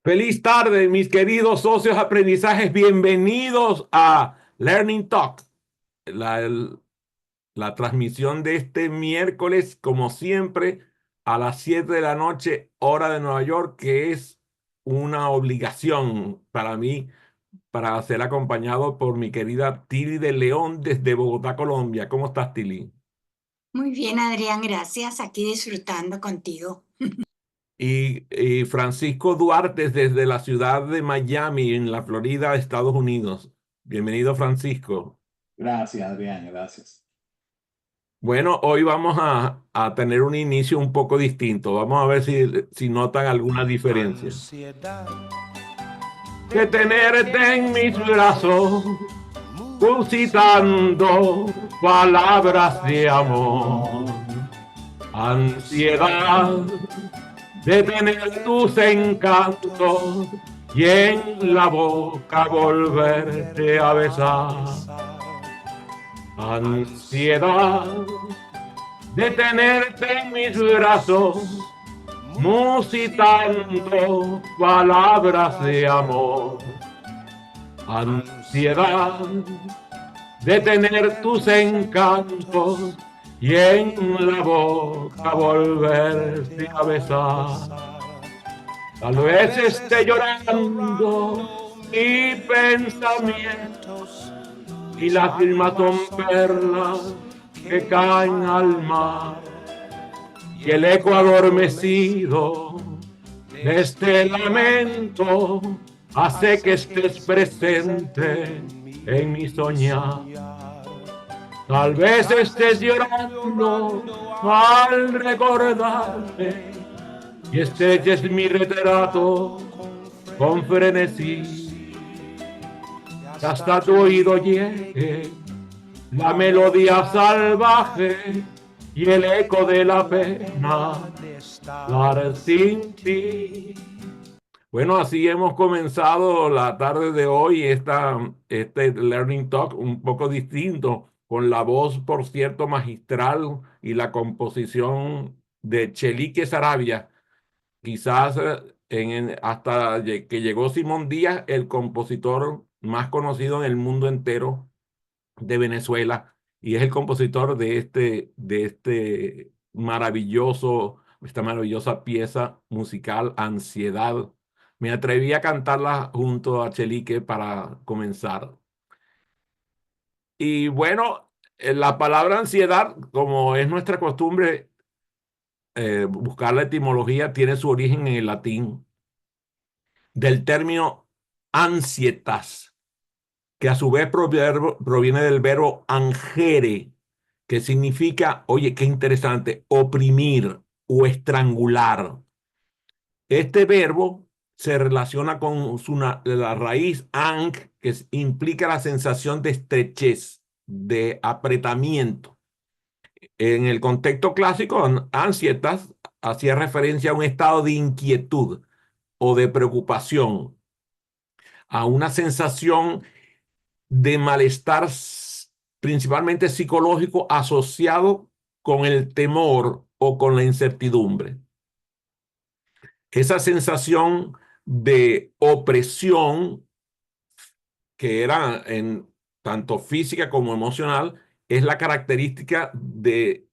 Feliz tarde, mis queridos socios aprendizajes. Bienvenidos a Learning Talk, la, el- la transmisión de este miércoles, como siempre, a las 7 de la noche, hora de Nueva York, que es una obligación para mí para ser acompañado por mi querida Tili de León desde Bogotá, Colombia. ¿Cómo estás, Tili? Muy bien, Adrián, gracias. Aquí disfrutando contigo. Y Francisco Duarte desde la ciudad de Miami, en la Florida, Estados Unidos. Bienvenido, Francisco. Gracias, Adrián, gracias. Bueno, hoy vamos a tener un inicio un poco distinto. Vamos a ver si notan alguna diferencia. Ansiedad Que de tenerte en mis tenerte brazos, suscitando palabras de amor. Ansiedad de tener tus encantos y en la boca volverte a besar. Ansiedad de tenerte en mis brazos, musitando palabras de amor. Ansiedad de tener tus encantos y en la boca volverte a besar. Tal vez esté llorando mi pensamiento y las lágrimas son perlas que caen al mar. Y el eco adormecido de este lamento hace que estés presente en mi soñar. Tal vez estés llorando al recordarme y estreches mi retrato con frenesí. Que hasta tu oído llegue la melodía salvaje y el eco de la pena dar sin ti. Bueno, así hemos comenzado la tarde de hoy, este Learning Talk un poco distinto, con la voz, por cierto, magistral y la composición de Chelique Sarabia. Quizás hasta que llegó Simón Díaz, el compositor más conocido en el mundo entero de Venezuela, y es el compositor esta maravillosa pieza musical, Ansiedad. Me atreví a cantarla junto a Chelique para comenzar. Y bueno, la palabra ansiedad, como es nuestra costumbre, buscar la etimología, tiene su origen en el latín del término ansietas, que a su vez proviene del verbo angere, que significa, oye, qué interesante, oprimir o estrangular. Este verbo se relaciona con la raíz ang, que implica la sensación de estrechez, de apretamiento. En el contexto clásico, ansietas hacía referencia a un estado de inquietud o de preocupación, a una sensación de malestar principalmente psicológico asociado con el temor o con la incertidumbre. Esa sensación de opresión que era tanto física como emocional es la característica de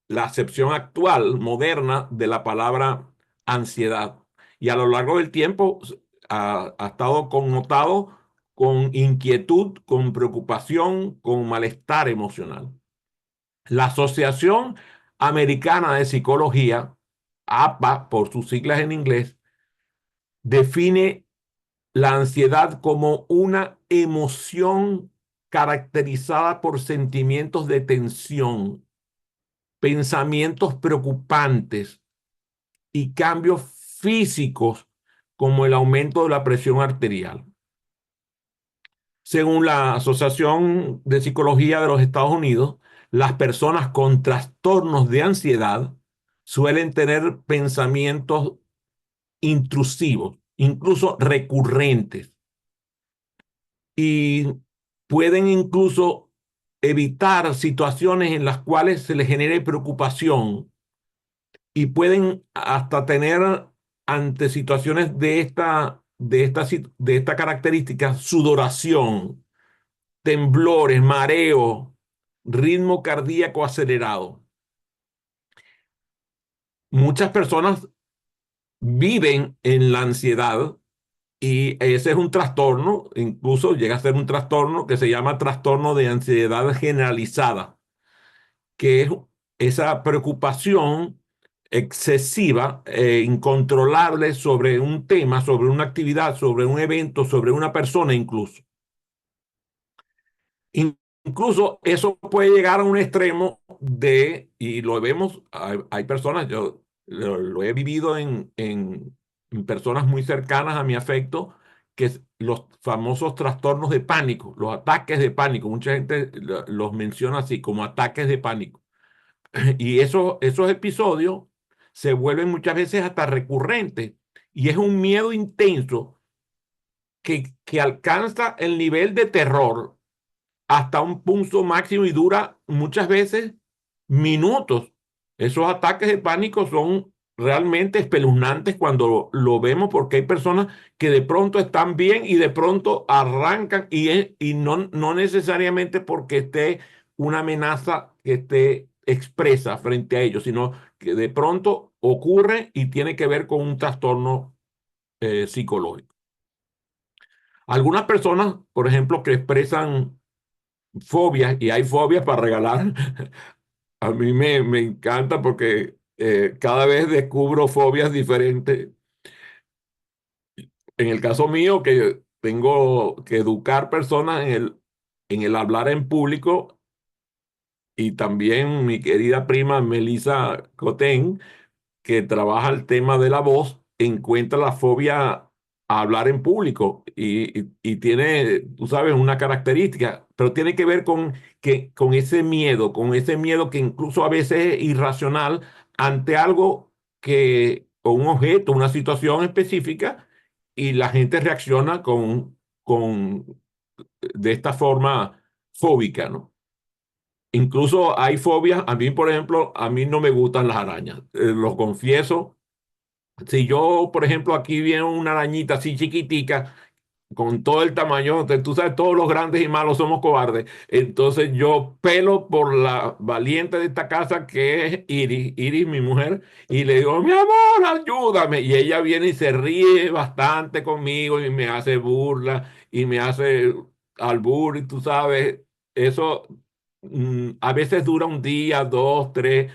la acepción actual, moderna, de la palabra ansiedad. Y a lo largo del tiempo ha estado connotado con inquietud, con preocupación, con malestar emocional. La Asociación Americana de Psicología, APA por sus siglas en inglés, define la ansiedad como una emoción caracterizada por sentimientos de tensión, pensamientos preocupantes y cambios físicos como el aumento de la presión arterial. Según la Asociación de Psicología de los Estados Unidos, las personas con trastornos de ansiedad suelen tener pensamientos intrusivos, incluso recurrentes, y pueden incluso evitar situaciones en las cuales se les genere preocupación y pueden hasta tener ante situaciones de esta característica: sudoración, temblores, mareo, ritmo cardíaco acelerado. Muchas personas viven en la ansiedad y ese es un trastorno, incluso llega a ser un trastorno que se llama trastorno de ansiedad generalizada, que es esa preocupación excesiva e incontrolable sobre un tema, sobre una actividad, sobre un evento, sobre una persona incluso. Incluso eso puede llegar a un extremo y lo vemos, hay personas, yo lo he vivido en personas muy cercanas a mi afecto, que es los famosos trastornos de pánico, los ataques de pánico. Mucha gente los menciona así, como ataques de pánico. Y esos episodios se vuelven muchas veces hasta recurrentes y es un miedo intenso que alcanza el nivel de terror hasta un punto máximo y dura muchas veces minutos. Esos ataques de pánico son realmente espeluznantes cuando lo vemos, porque hay personas que de pronto están bien y de pronto arrancan y no necesariamente porque esté una amenaza que esté expresa frente a ellos, sino que de pronto ocurre y tiene que ver con un trastorno psicológico. Algunas personas, por ejemplo, que expresan fobias, y hay fobias para regalar. A mí me encanta porque cada vez descubro fobias diferentes. En el caso mío, que tengo que educar personas en el hablar en público, y también mi querida prima Melissa Cotén, que trabaja el tema de la voz, encuentra la fobia a hablar en público y tiene, tú sabes, una característica, pero tiene que ver con con ese miedo que incluso a veces es irracional ante algo o un objeto, una situación específica, y la gente reacciona de esta forma fóbica, ¿no? Incluso hay fobias. A mí, por ejemplo, a mí no me gustan las arañas, lo confieso. Si yo, por ejemplo, aquí viene una arañita así chiquitica, con todo el tamaño, tú sabes, todos los grandes y malos somos cobardes. Entonces yo pelo por la valiente de esta casa, que es Iris, mi mujer, y le digo: mi amor, ayúdame. Y ella viene y se ríe bastante conmigo y me hace burla y me hace albur, y tú sabes, eso a veces dura un día, dos, tres,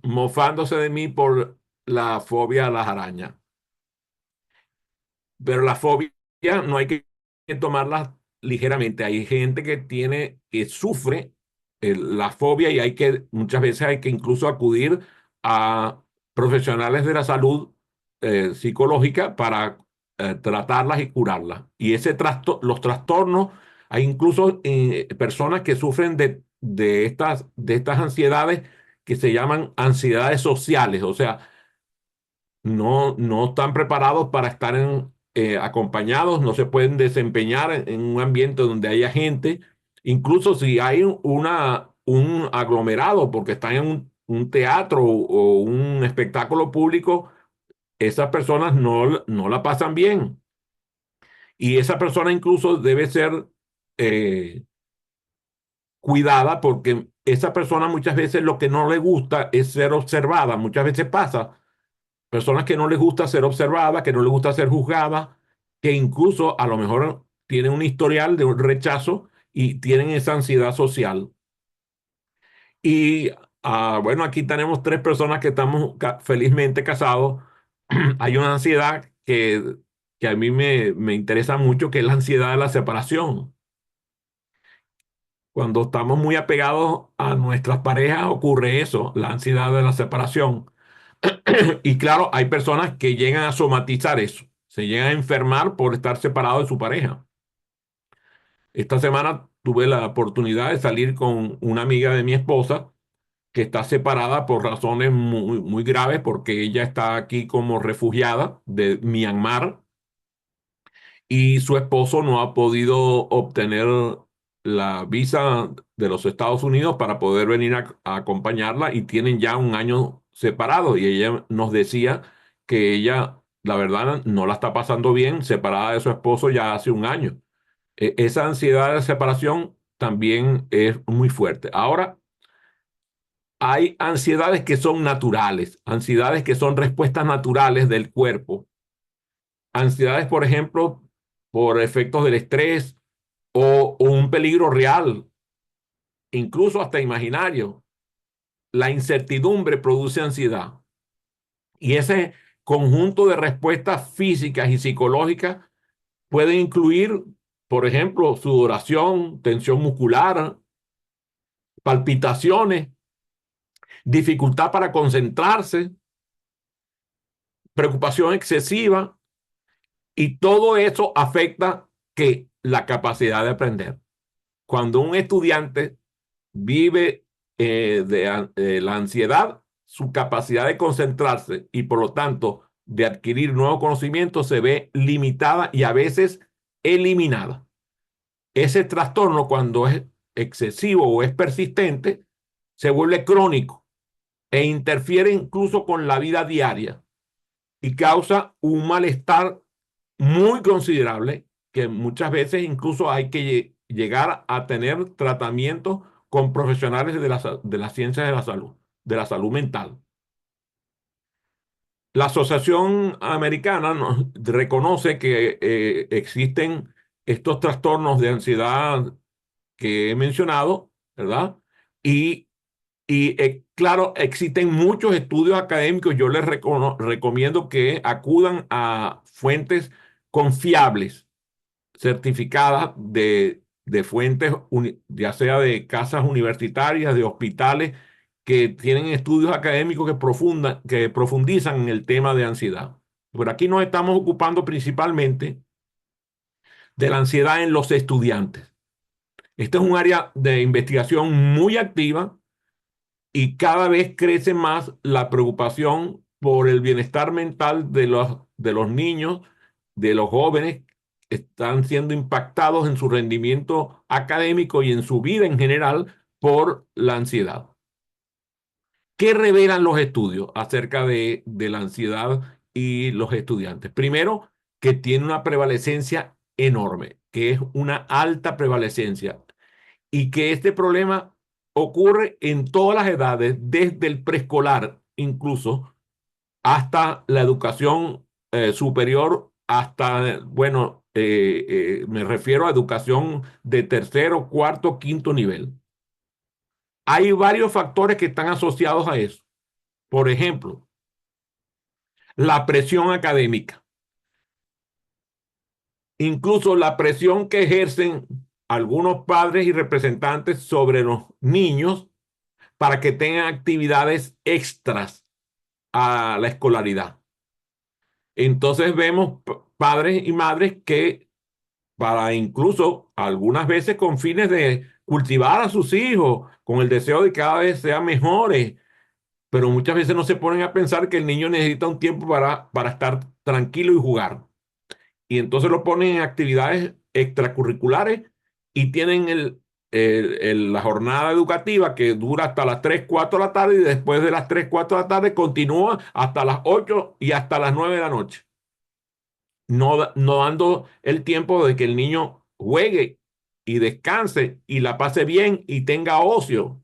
mofándose de mí por la fobia a las arañas. Pero la fobia no hay que tomarla ligeramente. Hay gente que sufre la fobia, y muchas veces hay que incluso acudir a profesionales de la salud psicológica para tratarlas y curarlas. Y los trastornos, hay incluso personas que sufren de estas ansiedades, que se llaman ansiedades sociales. O sea, no están preparados para estar acompañados, no se pueden desempeñar en un ambiente donde haya gente, incluso si hay un aglomerado, porque están en un teatro o un espectáculo público. Esas personas no la pasan bien, y esa persona incluso debe ser eh, cuidada, porque esa persona muchas veces lo que no le gusta es ser observada. Muchas veces pasa. Personas que no les gusta ser observadas, que no les gusta ser juzgadas, que incluso a lo mejor tienen un historial de un rechazo y tienen esa ansiedad social. Y bueno, aquí tenemos tres personas que estamos felizmente casados. Hay una ansiedad que a mí me interesa mucho, que es la ansiedad de la separación. Cuando estamos muy apegados a nuestras parejas ocurre eso, la ansiedad de la separación. Y claro, hay personas que llegan a somatizar eso, se llegan a enfermar por estar separados de su pareja. Esta semana tuve la oportunidad de salir con una amiga de mi esposa, que está separada por razones muy, muy graves, porque ella está aquí como refugiada de Myanmar, y su esposo no ha podido obtener la visa de los Estados Unidos para poder venir a acompañarla, y tienen ya un año separados. Y ella nos decía que ella la verdad no la está pasando bien, separada de su esposo ya hace un año. Esa ansiedad de separación también es muy fuerte. Ahora, hay ansiedades que son naturales, ansiedades que son respuestas naturales del cuerpo. Ansiedades, por ejemplo, por efectos del estrés o un peligro real, incluso hasta imaginario. La incertidumbre produce ansiedad. Y ese conjunto de respuestas físicas y psicológicas puede incluir, por ejemplo, sudoración, tensión muscular, palpitaciones, dificultad para concentrarse, preocupación excesiva, y todo eso afecta que la capacidad de aprender. Cuando un estudiante vive la ansiedad, su capacidad de concentrarse y por lo tanto de adquirir nuevos conocimientos se ve limitada y a veces eliminada. Ese trastorno, cuando es excesivo o es persistente, se vuelve crónico e interfiere incluso con la vida diaria y causa un malestar muy considerable que muchas veces incluso hay que llegar a tener tratamientos con profesionales de las ciencias de la salud mental. La Asociación Americana reconoce que existen estos trastornos de ansiedad que he mencionado, ¿verdad? Y, claro, existen muchos estudios académicos. Yo les recomiendo que acudan a fuentes confiables, certificadas de fuentes, ya sea de casas universitarias, de hospitales, que tienen estudios académicos que profundizan en el tema de ansiedad. Por aquí nos estamos ocupando principalmente de la ansiedad en los estudiantes. Este es un área de investigación muy activa y cada vez crece más la preocupación por el bienestar mental de los niños, de los jóvenes que están siendo impactados en su rendimiento académico y en su vida en general por la ansiedad. ¿Qué revelan los estudios acerca de la ansiedad y los estudiantes? Primero, que tiene una prevalecencia enorme, que es una alta prevalecencia y que este problema ocurre en todas las edades, desde el preescolar incluso hasta la educación superior, hasta, bueno, me refiero a educación de tercero, cuarto, quinto nivel. Hay varios factores que están asociados a eso. Por ejemplo, la presión académica, incluso la presión que ejercen algunos padres y representantes sobre los niños para que tengan actividades extras a la escolaridad. Entonces vemos padres y madres que para incluso algunas veces con fines de cultivar a sus hijos, con el deseo de que cada vez sean mejores, pero muchas veces no se ponen a pensar que el niño necesita un tiempo para estar tranquilo y jugar. Y entonces lo ponen en actividades extracurriculares y tienen la jornada educativa que dura hasta las 3 4 de la tarde y después de las 3 4 de la tarde continúa hasta las 8 y hasta las 9 de la noche. No dando el tiempo de que el niño juegue y descanse y la pase bien y tenga ocio.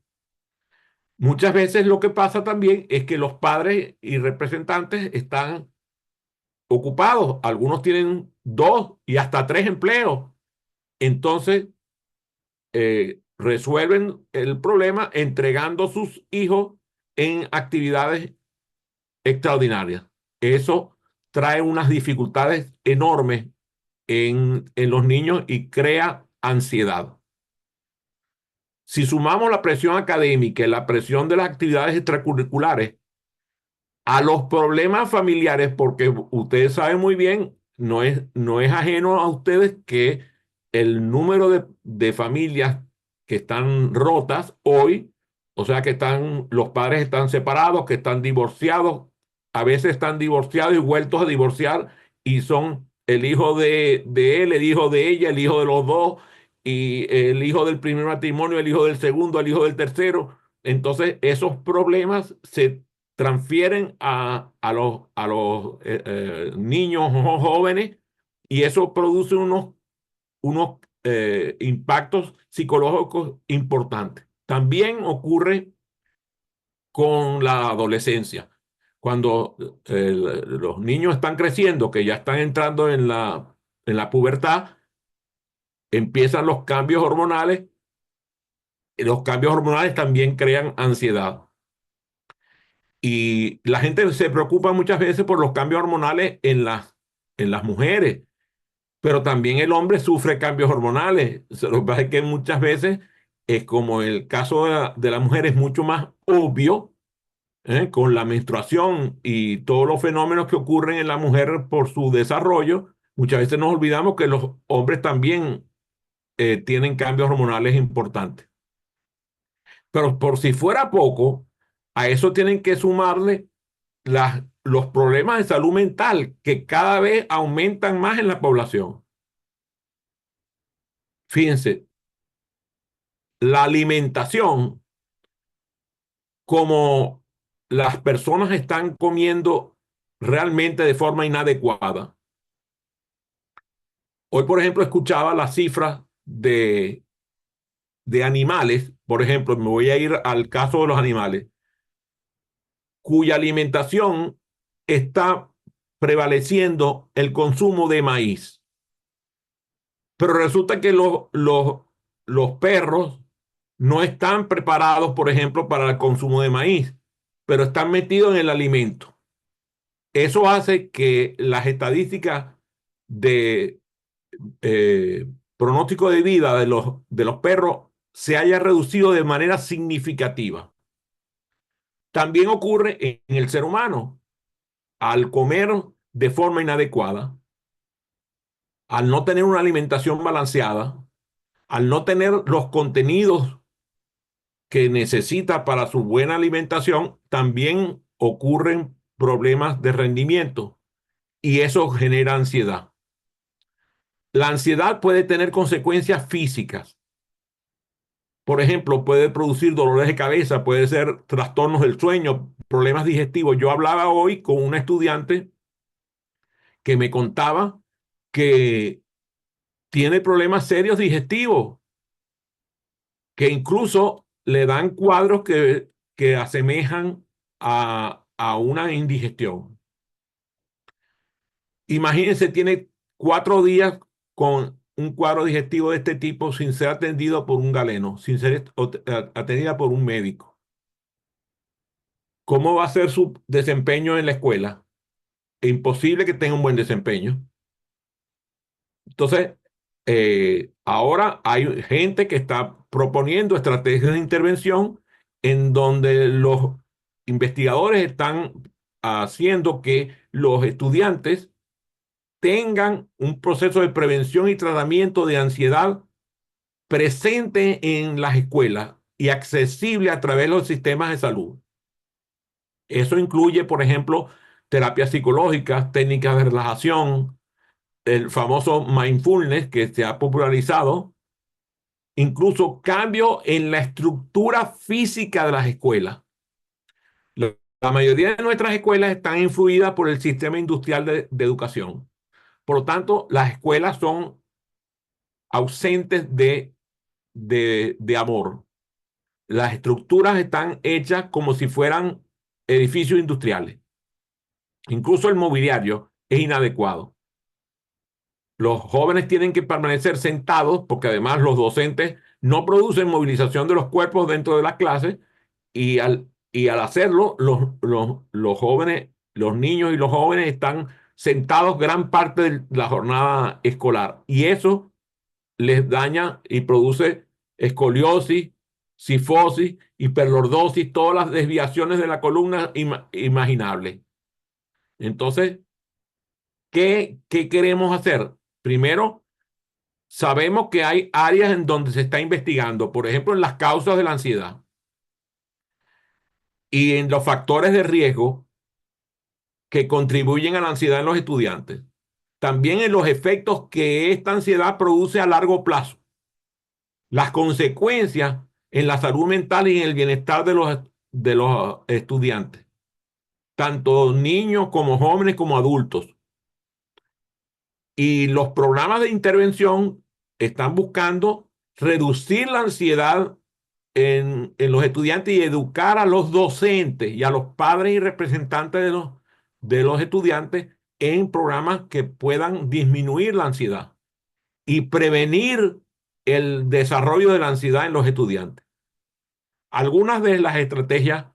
Muchas veces lo que pasa también es que los padres y representantes están ocupados. Algunos tienen 2 y hasta 3 empleos. Entonces, resuelven el problema entregando a sus hijos en actividades extraordinarias. Eso trae unas dificultades enormes en los niños y crea ansiedad. Si sumamos la presión académica y la presión de las actividades extracurriculares a los problemas familiares, porque ustedes saben muy bien, no es ajeno a ustedes que el número de familias que están rotas hoy, o sea que los padres están separados, que están divorciados, a veces están divorciados y vueltos a divorciar y son el hijo de él, el hijo de ella, el hijo de los dos, y el hijo del primer matrimonio, el hijo del segundo, el hijo del tercero. Entonces esos problemas se transfieren a los niños o jóvenes y eso produce unos impactos psicológicos importantes. También ocurre con la adolescencia. Cuando los niños están creciendo, que ya están entrando en la pubertad, empiezan los cambios hormonales y los cambios hormonales también crean ansiedad. Y la gente se preocupa muchas veces por los cambios hormonales en las mujeres, pero también el hombre sufre cambios hormonales. Lo que pasa es que muchas veces es como el caso de la mujer es mucho más obvio, con la menstruación y todos los fenómenos que ocurren en la mujer por su desarrollo. Muchas veces nos olvidamos que los hombres también tienen cambios hormonales importantes. Pero por si fuera poco, a eso tienen que sumarle los problemas de salud mental que cada vez aumentan más en la población. Fíjense, la alimentación, como las personas están comiendo realmente de forma inadecuada. Hoy, por ejemplo, escuchaba las cifras de animales, por ejemplo, me voy a ir al caso de los animales, cuya alimentación está prevaleciendo el consumo de maíz. Pero resulta que los perros no están preparados, por ejemplo, para el consumo de maíz, pero están metidos en el alimento. Eso hace que las estadísticas de pronóstico de vida de los perros se haya reducido de manera significativa. También ocurre en el ser humano. Al comer de forma inadecuada, al no tener una alimentación balanceada, al no tener los contenidos que necesita para su buena alimentación, también ocurren problemas de rendimiento y eso genera ansiedad. La ansiedad puede tener consecuencias físicas. Por ejemplo, puede producir dolores de cabeza, puede ser trastornos del sueño, problemas digestivos. Yo hablaba hoy con una estudiante que me contaba que tiene problemas serios digestivos, que incluso le dan cuadros que asemejan a una indigestión. Imagínense, tiene 4 días con un cuadro digestivo de este tipo sin ser atendido por un galeno, sin ser atendida por un médico. ¿Cómo va a ser su desempeño en la escuela? Es imposible que tenga un buen desempeño. Entonces, ahora hay gente que está proponiendo estrategias de intervención en donde los investigadores están haciendo que los estudiantes tengan un proceso de prevención y tratamiento de ansiedad presente en las escuelas y accesible a través de los sistemas de salud. Eso incluye, por ejemplo, terapias psicológicas, técnicas de relajación, el famoso mindfulness que se ha popularizado, incluso cambio en la estructura física de las escuelas. La mayoría de nuestras escuelas están influidas por el sistema industrial de educación. Por lo tanto, las escuelas son ausentes de amor. Las estructuras están hechas como si fueran edificios industriales. Incluso el mobiliario es inadecuado. Los jóvenes tienen que permanecer sentados porque además los docentes no producen movilización de los cuerpos dentro de la clase y al hacerlo, los jóvenes, los niños y los jóvenes están sentados gran parte de la jornada escolar y eso les daña y produce escoliosis, cifosis, hiperlordosis, todas las desviaciones de la columna imaginables. Entonces, ¿qué queremos hacer? Primero, sabemos que hay áreas en donde se está investigando, por ejemplo, en las causas de la ansiedad y en los factores de riesgo que contribuyen a la ansiedad en los estudiantes. También en los efectos que esta ansiedad produce a largo plazo. Las consecuencias en la salud mental y en el bienestar de los estudiantes. tanto niños como jóvenes como adultos. Y los programas de intervención están buscando reducir la ansiedad en los estudiantes y educar a los docentes y a los padres y representantes de los estudiantes en programas que puedan disminuir la ansiedad y prevenir el desarrollo de la ansiedad en los estudiantes. Algunas de las estrategias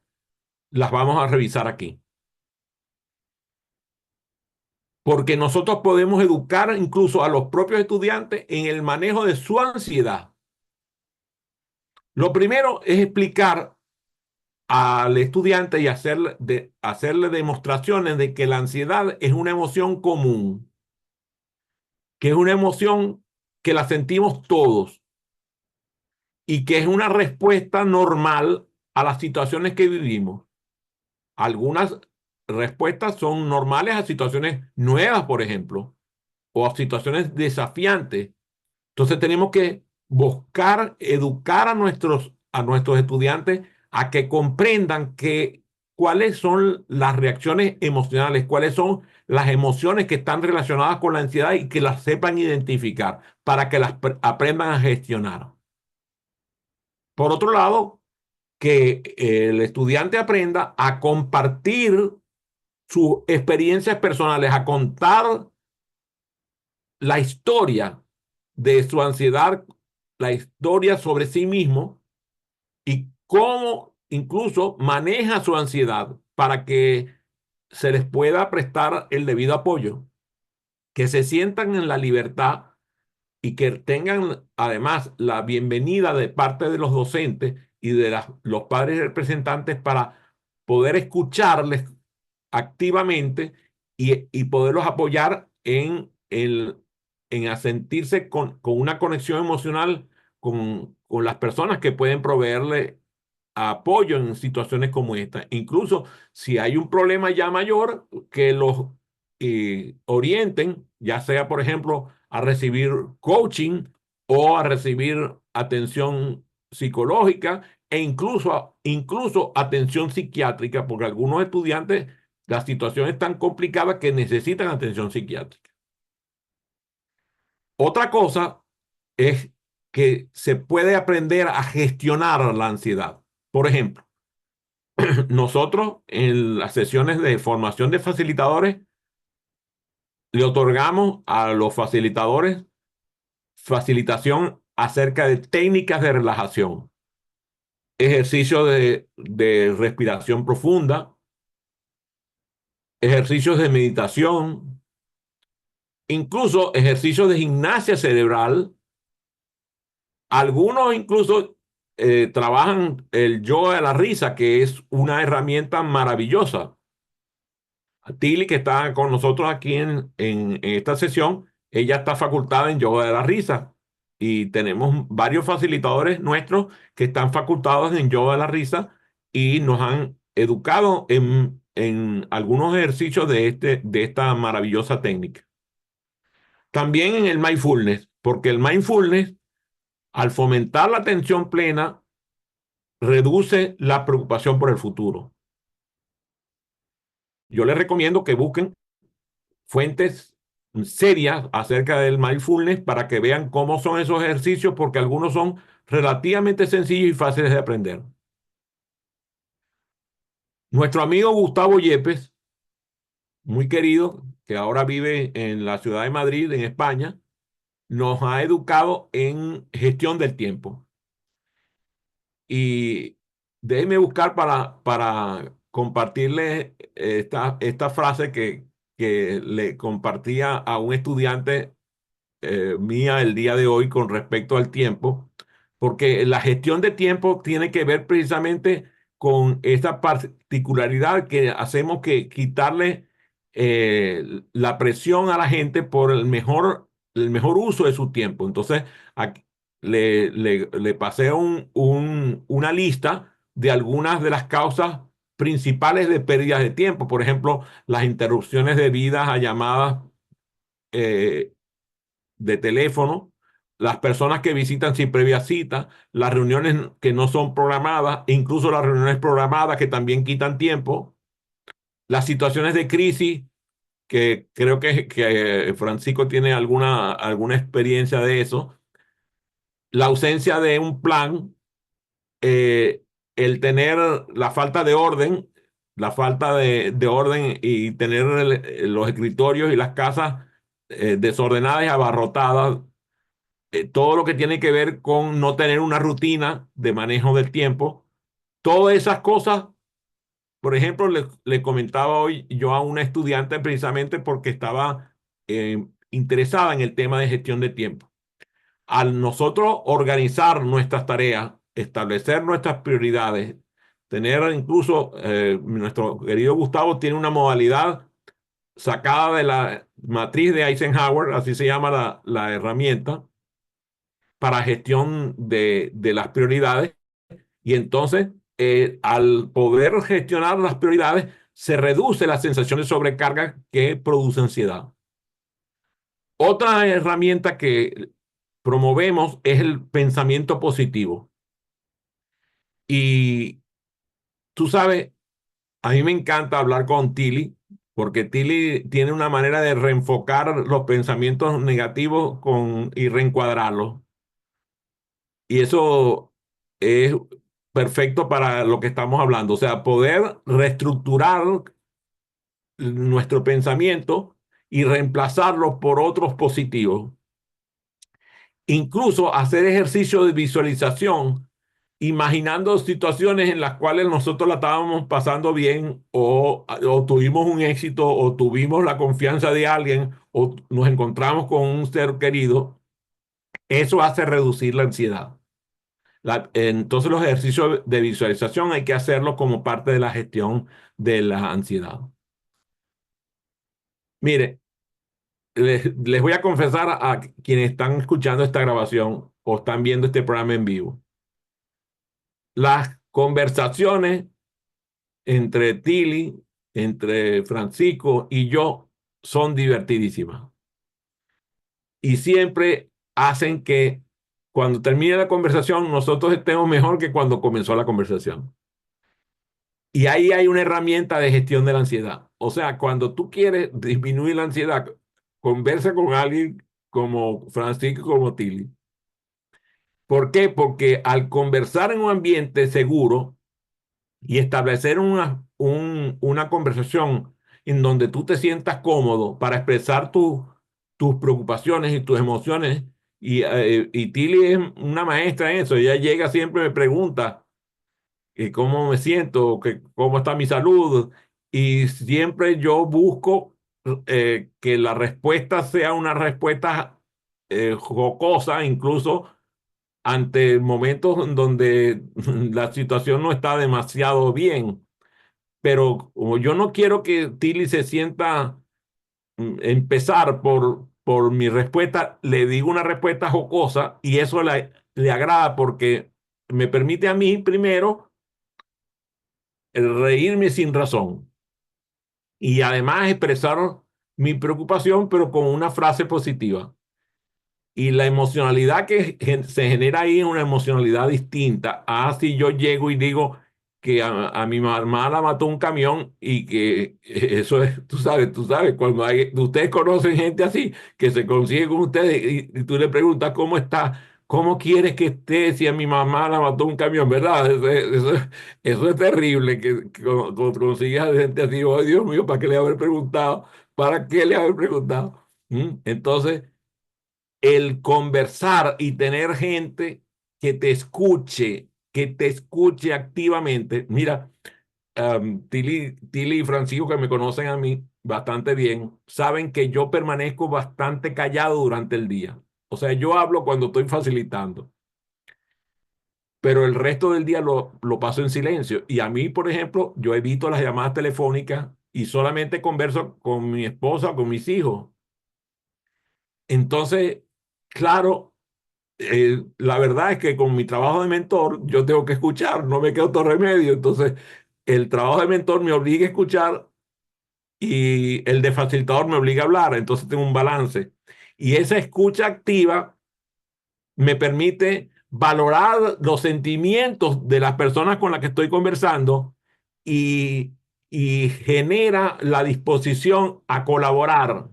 las vamos a revisar aquí, porque nosotros podemos educar incluso a los propios estudiantes en el manejo de su ansiedad. Lo primero es explicar al estudiante y hacerle demostraciones de que la ansiedad es una emoción común, que es una emoción que la sentimos todos y que es una respuesta normal a las situaciones que vivimos. Algunas respuestas son normales a situaciones nuevas, por ejemplo, o a situaciones desafiantes. Entonces tenemos que buscar educar a nuestros estudiantes a que comprendan cuáles son las reacciones emocionales, cuáles son las emociones que están relacionadas con la ansiedad y que las sepan identificar para que las aprendan a gestionar. Por otro lado, que el estudiante aprenda a compartir sus experiencias personales, a contar la historia de su ansiedad, la historia sobre sí mismo y cómo incluso maneja su ansiedad para que se les pueda prestar el debido apoyo, que se sientan en la libertad y que tengan además la bienvenida de parte de los docentes y de los padres representantes para poder escucharles activamente y poderlos apoyar en sentirse con una conexión emocional con las personas que pueden proveerle apoyo en situaciones como esta. Incluso si hay un problema ya mayor, que los orienten, ya sea, por ejemplo, a recibir coaching o a recibir atención psicológica e incluso atención psiquiátrica, porque algunos estudiantes, la situación es tan complicada que necesitan atención psiquiátrica. Otra cosa es que se puede aprender a gestionar la ansiedad. Por ejemplo, nosotros en las sesiones de formación de facilitadores le otorgamos a los facilitadores facilitación acerca de técnicas de relajación, ejercicios de respiración profunda, ejercicios de meditación, incluso ejercicios de gimnasia cerebral. Algunos incluso trabajan el yoga de la risa, que es una herramienta maravillosa. Tilly, que está con nosotros aquí en esta sesión, ella está facultada en yoga de la risa y tenemos varios facilitadores nuestros que están facultados en yoga de la risa y nos han educado en algunos ejercicios de esta maravillosa técnica. También en el mindfulness, porque el mindfulness, al fomentar la atención plena, reduce la preocupación por el futuro. Yo les recomiendo que busquen fuentes serias acerca del mindfulness para que vean cómo son esos ejercicios, porque algunos son relativamente sencillos y fáciles de aprender. Nuestro amigo Gustavo Yepes, muy querido, que ahora vive en la ciudad de Madrid, en España, nos ha educado en gestión del tiempo. Y déjeme buscar para compartirle esta frase que le compartía a un estudiante mía el día de hoy con respecto al tiempo, porque la gestión de tiempo tiene que ver precisamente con esta particularidad que hacemos, que quitarle la presión a la gente por el mejor uso de su tiempo. Entonces, aquí le pasé una lista de algunas de las causas principales de pérdidas de tiempo. Por ejemplo, las interrupciones debidas a llamadas eh, de teléfono, las personas que visitan sin previa cita, las reuniones que no son programadas, incluso las reuniones programadas que también quitan tiempo, las situaciones de crisis, que creo que Francisco tiene alguna experiencia de eso, la ausencia de un plan, eh, el tener la falta de orden, la falta de orden y tener los escritorios y las casas desordenadas y abarrotadas, todo lo que tiene que ver con no tener una rutina de manejo del tiempo, todas esas cosas. Por ejemplo, le comentaba hoy yo a una estudiante precisamente porque estaba interesada en el tema de gestión de tiempo. Al nosotros organizar nuestras tareas, establecer nuestras prioridades, tener incluso, nuestro querido Gustavo tiene una modalidad sacada de la matriz de Eisenhower, así se llama la herramienta, para gestión de las prioridades. Y entonces, al poder gestionar las prioridades, se reduce la sensación de sobrecarga que produce ansiedad. Otra herramienta que promovemos es el pensamiento positivo. Y tú sabes, a mí me encanta hablar con Tilly, porque Tilly tiene una manera de reenfocar los pensamientos negativos y reencuadrarlos. Y eso es perfecto para lo que estamos hablando. O sea, poder reestructurar nuestro pensamiento y reemplazarlo por otros positivos. Incluso hacer ejercicio de visualización, imaginando situaciones en las cuales nosotros la estábamos pasando bien o tuvimos un éxito o tuvimos la confianza de alguien o nos encontramos con un ser querido. Eso hace reducir la ansiedad. Entonces los ejercicios de visualización hay que hacerlo como parte de la gestión de la ansiedad. Mire, les voy a confesar a quienes están escuchando esta grabación o están viendo este programa en vivo. Las conversaciones entre Tilly, entre Francisco y yo son divertidísimas. Y siempre hacen que cuando termine la conversación nosotros estemos mejor que cuando comenzó la conversación. Y ahí hay una herramienta de gestión de la ansiedad. O sea, cuando tú quieres disminuir la ansiedad, conversa con alguien como Francisco, como Tilly. ¿Por qué? Porque al conversar en un ambiente seguro y establecer una conversación en donde tú te sientas cómodo para expresar tus preocupaciones y tus emociones, y Tilly es una maestra en eso, ella llega siempre y me pregunta cómo me siento, cómo está mi salud, y siempre yo busco que la respuesta sea una respuesta jocosa, incluso ante momentos en donde la situación no está demasiado bien. Pero como yo no quiero que Tilly se sienta empezar por mi respuesta, le digo una respuesta jocosa y eso le agrada porque me permite a mí primero el reírme sin razón y además expresar mi preocupación, pero con una frase positiva. Y la emocionalidad que se genera ahí es una emocionalidad distinta a si yo llego y digo que a mi mamá la mató un camión y que eso es, tú sabes, cuando ustedes conocen gente así, que se consigue con ustedes y tú le preguntas cómo está, cómo quieres que esté si a mi mamá la mató un camión, ¿verdad? Eso es terrible, que consigues a gente así, oh Dios mío, ¿para qué le haber preguntado? ¿Para qué le haber preguntado? Entonces el conversar y tener gente que te escuche activamente. Mira, Tilly y Francisco, que me conocen a mí bastante bien, saben que yo permanezco bastante callado durante el día. O sea, yo hablo cuando estoy facilitando, pero el resto del día lo paso en silencio. Y a mí, por ejemplo, yo evito las llamadas telefónicas y solamente converso con mi esposa o con mis hijos. Entonces, claro, la verdad es que con mi trabajo de mentor yo tengo que escuchar, no me queda otro remedio. Entonces, el trabajo de mentor me obliga a escuchar y el de facilitador me obliga a hablar. Entonces, tengo un balance. Y esa escucha activa me permite valorar los sentimientos de las personas con las que estoy conversando y, y genera la disposición a colaborar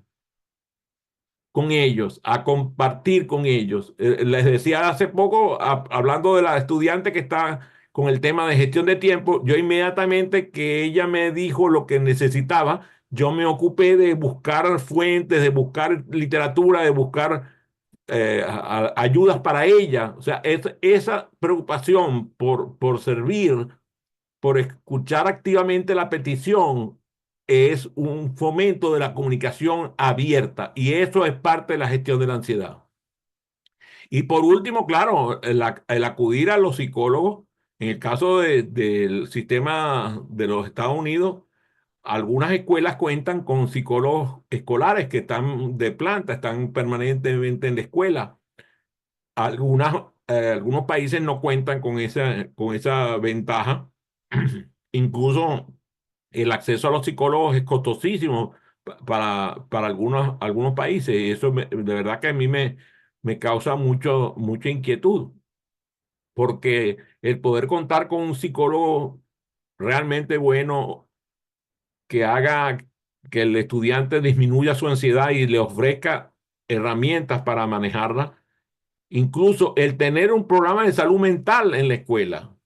con ellos, a compartir con ellos. Les decía hace poco, hablando de la estudiante que está con el tema de gestión de tiempo, yo inmediatamente que ella me dijo lo que necesitaba, yo me ocupé de buscar fuentes, de buscar literatura, de buscar ayudas para ella. O sea, esa preocupación por servir, por escuchar activamente la petición, es un fomento de la comunicación abierta y eso es parte de la gestión de la ansiedad. Y por último, claro, el acudir a los psicólogos, en el caso del sistema de los Estados Unidos, algunas escuelas cuentan con psicólogos escolares que están de planta, están permanentemente en la escuela. Algunos países no cuentan con esa ventaja. Incluso el acceso a los psicólogos es costosísimo para algunos países. Y eso de verdad que a mí me causa mucha inquietud, porque el poder contar con un psicólogo realmente bueno que haga que el estudiante disminuya su ansiedad y le ofrezca herramientas para manejarla. Incluso el tener un programa de salud mental en la escuela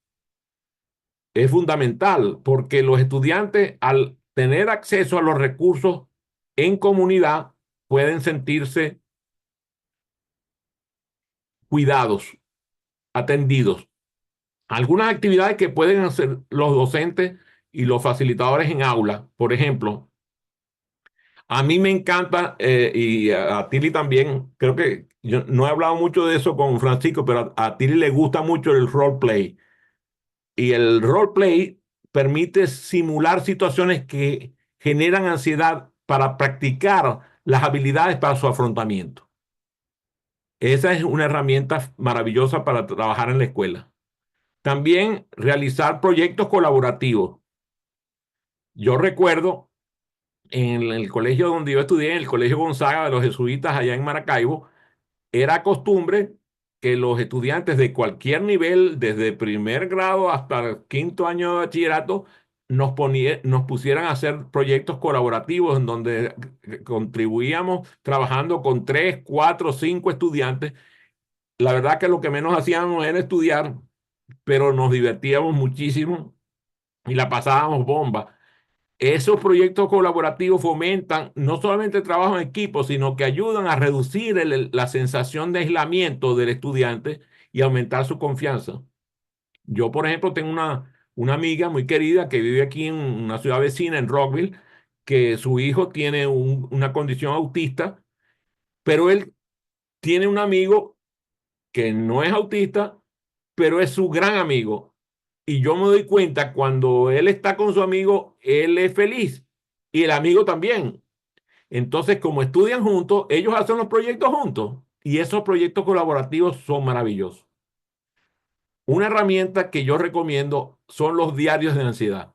es fundamental porque los estudiantes, al tener acceso a los recursos en comunidad, pueden sentirse cuidados, atendidos. Algunas actividades que pueden hacer los docentes y los facilitadores en aula, por ejemplo, a mí me encanta, y a Tili también, creo que yo no he hablado mucho de eso con Francisco, pero a Tili le gusta mucho el role play. Y el role play permite simular situaciones que generan ansiedad para practicar las habilidades para su afrontamiento. Esa es una herramienta maravillosa para trabajar en la escuela. También realizar proyectos colaborativos. Yo recuerdo en el colegio donde yo estudié, en el Colegio Gonzaga de los Jesuitas allá en Maracaibo, era costumbre que los estudiantes de cualquier nivel, desde primer grado hasta el quinto año de bachillerato, nos pusieran a hacer proyectos colaborativos en donde contribuíamos trabajando con 3, 4, 5 estudiantes. La verdad que lo que menos hacíamos era estudiar, pero nos divertíamos muchísimo y la pasábamos bomba. Esos proyectos colaborativos fomentan no solamente el trabajo en equipo, sino que ayudan a reducir la sensación de aislamiento del estudiante y aumentar su confianza. Yo, por ejemplo, tengo una amiga muy querida que vive aquí en una ciudad vecina, en Rockville, que su hijo tiene una condición autista, pero él tiene un amigo que no es autista, pero es su gran amigo. Y yo me doy cuenta cuando él está con su amigo, él es feliz y el amigo también. Entonces, como estudian juntos, ellos hacen los proyectos juntos y esos proyectos colaborativos son maravillosos. Una herramienta que yo recomiendo son los diarios de ansiedad,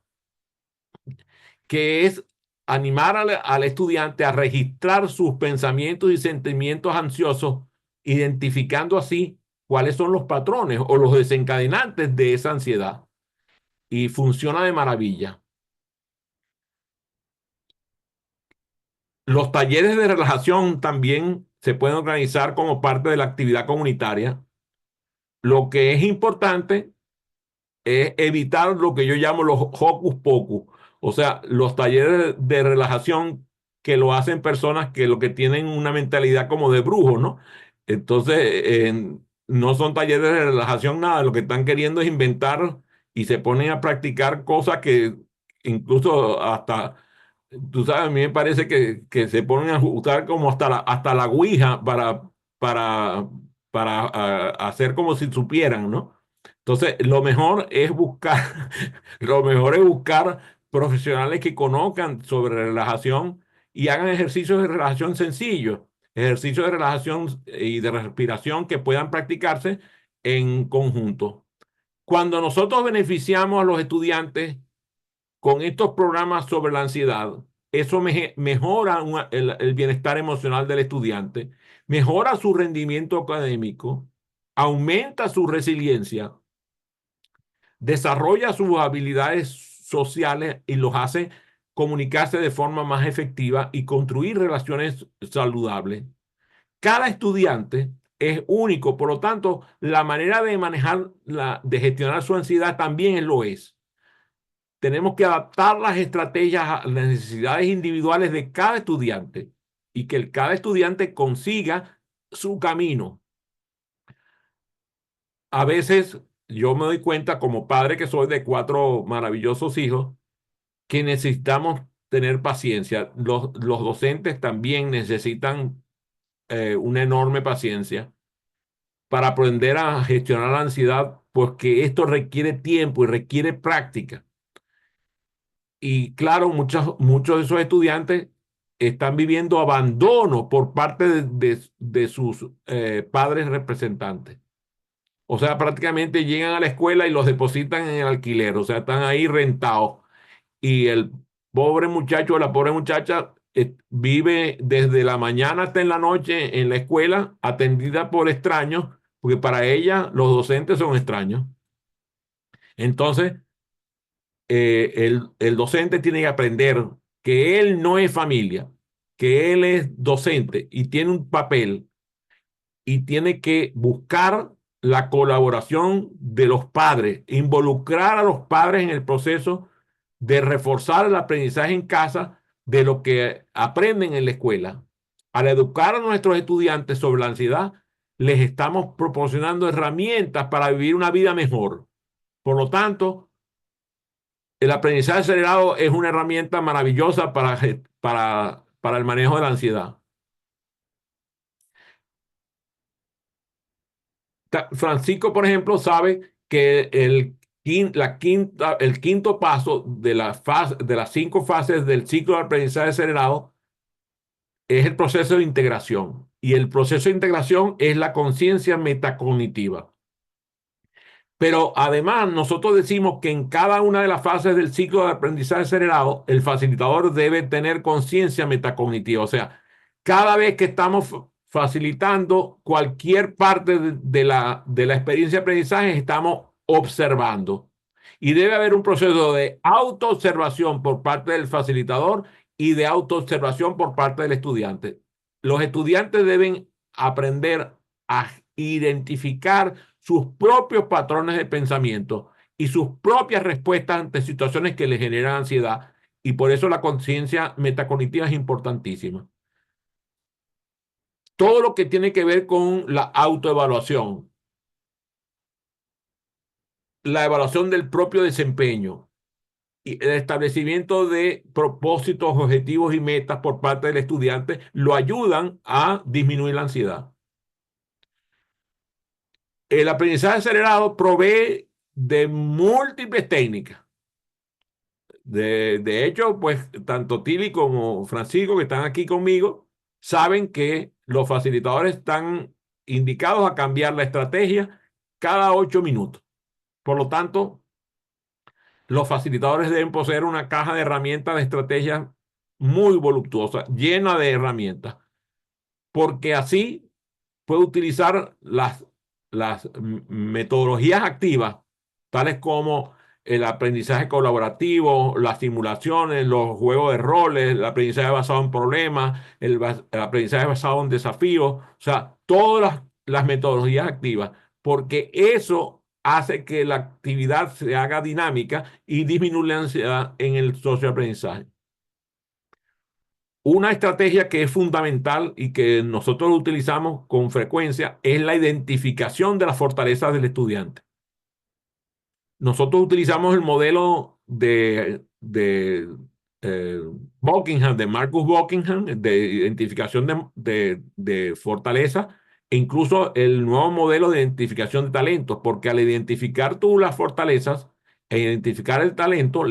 que es animar al estudiante a registrar sus pensamientos y sentimientos ansiosos, identificando así cuáles son los patrones o los desencadenantes de esa ansiedad. Y funciona de maravilla. Los talleres de relajación también se pueden organizar como parte de la actividad comunitaria. Lo que es importante es evitar lo que yo llamo los hocus pocus, o sea, los talleres de relajación que lo hacen personas que lo que tienen una mentalidad como de brujo, ¿no? Entonces, no son talleres de relajación nada, lo que están queriendo es inventar y se ponen a practicar cosas que incluso hasta, tú sabes, a mí me parece que se ponen a usar como hasta la ouija para, para hacer como si supieran, ¿no? Entonces, lo mejor es buscar profesionales que conozcan sobre relajación y hagan ejercicios de relajación sencillos, ejercicios de relajación y de respiración que puedan practicarse en conjunto. Cuando nosotros beneficiamos a los estudiantes con estos programas sobre la ansiedad, eso mejora el bienestar emocional del estudiante, mejora su rendimiento académico, aumenta su resiliencia, desarrolla sus habilidades sociales y los hace comunicarse de forma más efectiva y construir relaciones saludables. Cada estudiante es único, por lo tanto, la manera de manejar, de gestionar su ansiedad también lo es. Tenemos que adaptar las estrategias a las necesidades individuales de cada estudiante y que cada estudiante consiga su camino. A veces yo me doy cuenta como padre que soy de 4 maravillosos hijos que necesitamos tener paciencia. Los docentes también necesitan una enorme paciencia para aprender a gestionar la ansiedad, porque esto requiere tiempo y requiere práctica. Y claro, muchos de esos estudiantes están viviendo abandono por parte de sus padres representantes. O sea, prácticamente llegan a la escuela y los depositan en el alquiler, o sea, están ahí rentados. Y el pobre muchacho o la pobre muchacha vive desde la mañana hasta en la noche en la escuela, atendida por extraños, porque para ella los docentes son extraños. Entonces, el docente tiene que aprender que él no es familia, que él es docente y tiene un papel y tiene que buscar la colaboración de los padres, involucrar a los padres en el proceso de reforzar el aprendizaje en casa de lo que aprenden en la escuela. Al educar a nuestros estudiantes sobre la ansiedad, les estamos proporcionando herramientas para vivir una vida mejor. Por lo tanto, el aprendizaje acelerado es una herramienta maravillosa para el manejo de la ansiedad. Francisco, por ejemplo, sabe que el quinto paso de de las 5 fases del ciclo de aprendizaje acelerado es el proceso de integración. Y el proceso de integración es la conciencia metacognitiva. Pero además, nosotros decimos que en cada una de las fases del ciclo de aprendizaje acelerado, el facilitador debe tener conciencia metacognitiva. O sea, cada vez que estamos facilitando cualquier parte de la experiencia de aprendizaje, estamos observando. Y debe haber un proceso de autoobservación por parte del facilitador y de autoobservación por parte del estudiante. Los estudiantes deben aprender a identificar sus propios patrones de pensamiento y sus propias respuestas ante situaciones que les generan ansiedad. Y por eso la conciencia metacognitiva es importantísima. Todo lo que tiene que ver con la autoevaluación, la evaluación del propio desempeño y el establecimiento de propósitos, objetivos y metas por parte del estudiante lo ayudan a disminuir la ansiedad. El aprendizaje acelerado provee de múltiples técnicas. De hecho, pues tanto Tili como Francisco, que están aquí conmigo, saben que los facilitadores están indicados a cambiar la estrategia cada 8 minutos. Por lo tanto, los facilitadores deben poseer una caja de herramientas de estrategia muy voluptuosa, llena de herramientas, porque así puede utilizar las metodologías activas, tales como el aprendizaje colaborativo, las simulaciones, los juegos de roles, el aprendizaje basado en problemas, el aprendizaje basado en desafíos, o sea, todas las metodologías activas, porque eso hace que la actividad se haga dinámica y disminuye la ansiedad en el socioaprendizaje. Una estrategia que es fundamental y que nosotros utilizamos con frecuencia es la identificación de las fortalezas del estudiante. Nosotros utilizamos el modelo de Buckingham, de Marcus Buckingham, de identificación de fortaleza, e incluso el nuevo modelo de identificación de talentos, porque al identificar tú las fortalezas e identificar el talento,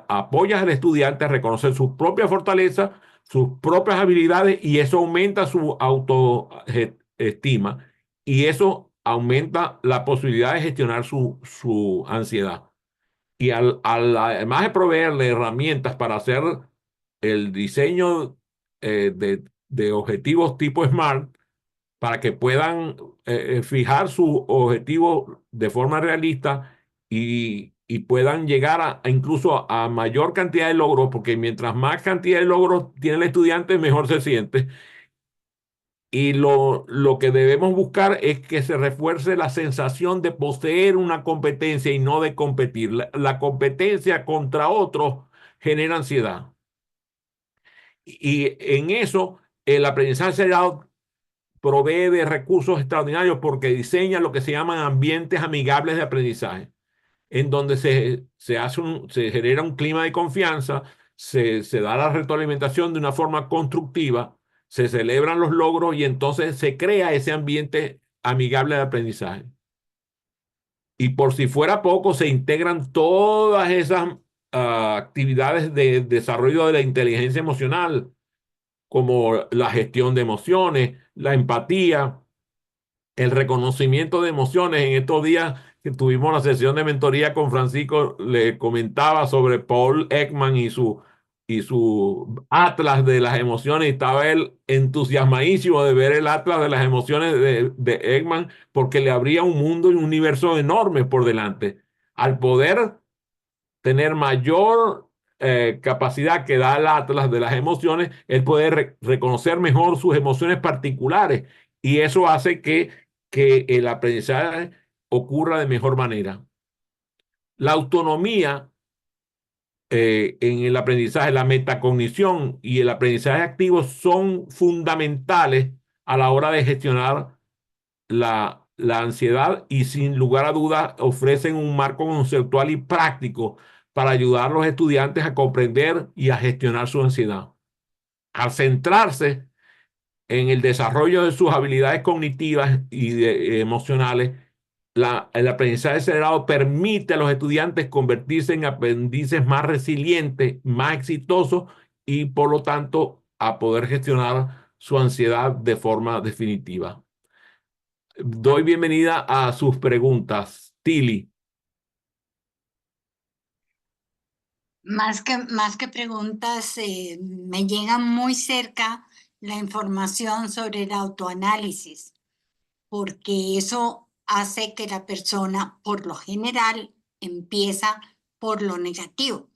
apoyas al estudiante a reconocer sus propias fortalezas, sus propias habilidades, y eso aumenta su autoestima y eso aumenta la posibilidad de gestionar su ansiedad. Y además de proveerle herramientas para hacer el diseño de objetivos tipo SMART, para que puedan fijar sus objetivos de forma realista y puedan llegar incluso a mayor cantidad de logros, porque mientras más cantidad de logros tiene el estudiante, mejor se siente. Y lo que debemos buscar es que se refuerce la sensación de poseer una competencia y no de competir. La competencia contra otros genera ansiedad. Y en eso, el aprendizaje acelerado provee de recursos extraordinarios porque diseña lo que se llaman ambientes amigables de aprendizaje, en donde se genera un clima de confianza, se da la retroalimentación de una forma constructiva, se celebran los logros y entonces se crea ese ambiente amigable de aprendizaje. Y por si fuera poco, se integran todas esas actividades de desarrollo de la inteligencia emocional, como la gestión de emociones, la empatía, el reconocimiento de emociones. En estos días que tuvimos la sesión de mentoría con Francisco, le comentaba sobre Paul Ekman y su atlas de las emociones. Y estaba él entusiasmadísimo de ver el atlas de las emociones de Ekman, porque le abría un mundo y un universo enorme por delante. Al poder tener mayor capacidad que da el atlas de las emociones, él puede reconocer mejor sus emociones particulares y eso hace que el aprendizaje ocurra de mejor manera. La autonomía en el aprendizaje, la metacognición y el aprendizaje activo son fundamentales a la hora de gestionar la ansiedad y sin lugar a dudas ofrecen un marco conceptual y práctico para ayudar a los estudiantes a comprender y a gestionar su ansiedad. Al centrarse en el desarrollo de sus habilidades cognitivas y emocionales, el aprendizaje acelerado permite a los estudiantes convertirse en aprendices más resilientes, más exitosos y por lo tanto a poder gestionar su ansiedad de forma definitiva. Doy bienvenida a sus preguntas. Tili. Más que preguntas, me llega muy cerca la información sobre el autoanálisis, porque eso hace que la persona, por lo general, empieza por lo negativo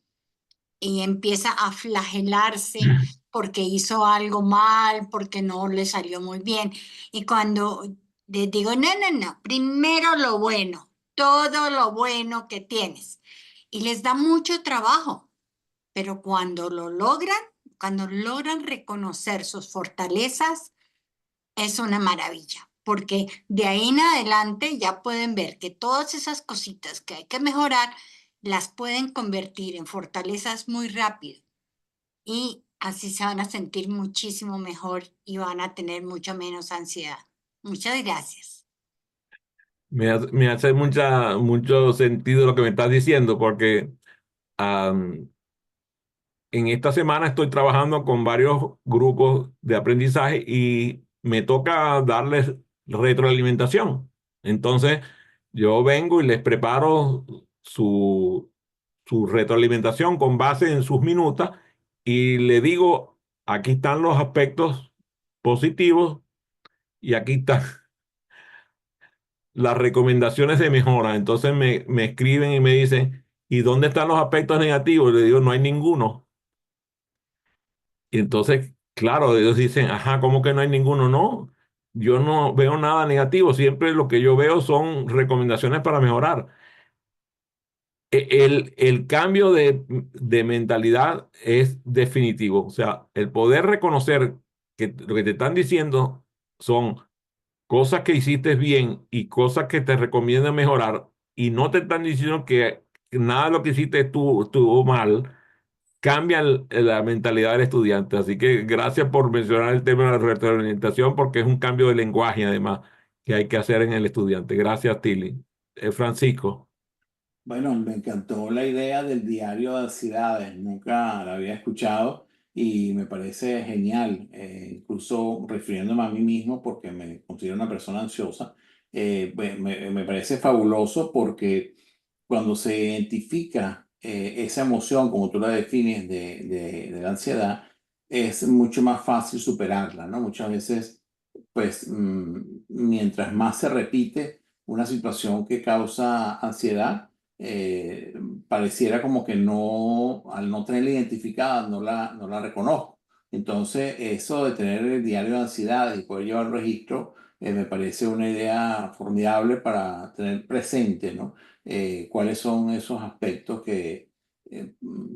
y empieza a flagelarse porque hizo algo mal, porque no le salió muy bien. Y cuando les digo, no, no, no, primero lo bueno, todo lo bueno que tienes. Y les da mucho trabajo, pero cuando logran reconocer sus fortalezas, es una maravilla, porque de ahí en adelante ya pueden ver que todas esas cositas que hay que mejorar las pueden convertir en fortalezas muy rápido y así se van a sentir muchísimo mejor y van a tener mucho menos ansiedad. Muchas gracias. Me hace mucho sentido lo que me estás diciendo, porque en esta semana estoy trabajando con varios grupos de aprendizaje y me toca darles retroalimentación. Entonces, yo vengo y les preparo su retroalimentación con base en sus minutas y le digo, aquí están los aspectos positivos y aquí están las recomendaciones de mejora. Entonces me escriben y me dicen, ¿y dónde están los aspectos negativos? Le digo, no hay ninguno. Y entonces, claro, ellos dicen, ajá, ¿cómo que no hay ninguno? No, yo no veo nada negativo, siempre lo que yo veo son recomendaciones para mejorar. El cambio de mentalidad es definitivo, o sea, el poder reconocer que lo que te están diciendo son cosas que hiciste bien y cosas que te recomiendan mejorar y no te están diciendo que nada de lo que hiciste estuvo mal, cambia la mentalidad del estudiante. Así que gracias por mencionar el tema de la retroalimentación porque es un cambio de lenguaje además que hay que hacer en el estudiante. Gracias, Tilly. Francisco. Bueno, me encantó la idea del diario de ansiedades, nunca la había escuchado y me parece genial, incluso refiriéndome a mí mismo porque me considero una persona ansiosa, me parece fabuloso porque cuando se identifica esa emoción, como tú la defines, de la ansiedad, es mucho más fácil superarla, ¿no? Muchas veces, pues, mientras más se repite una situación que causa ansiedad, eh, pareciera como que no, al no tenerla identificada, no la reconozco. Entonces, eso de tener el diario de ansiedades y poder llevar registro, me parece una idea formidable para tener presente, ¿no? Cuáles son esos aspectos que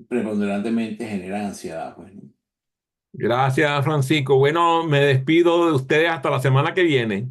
preponderantemente generan ansiedad, pues, ¿no? Gracias, Francisco. Bueno, me despido de ustedes hasta la semana que viene.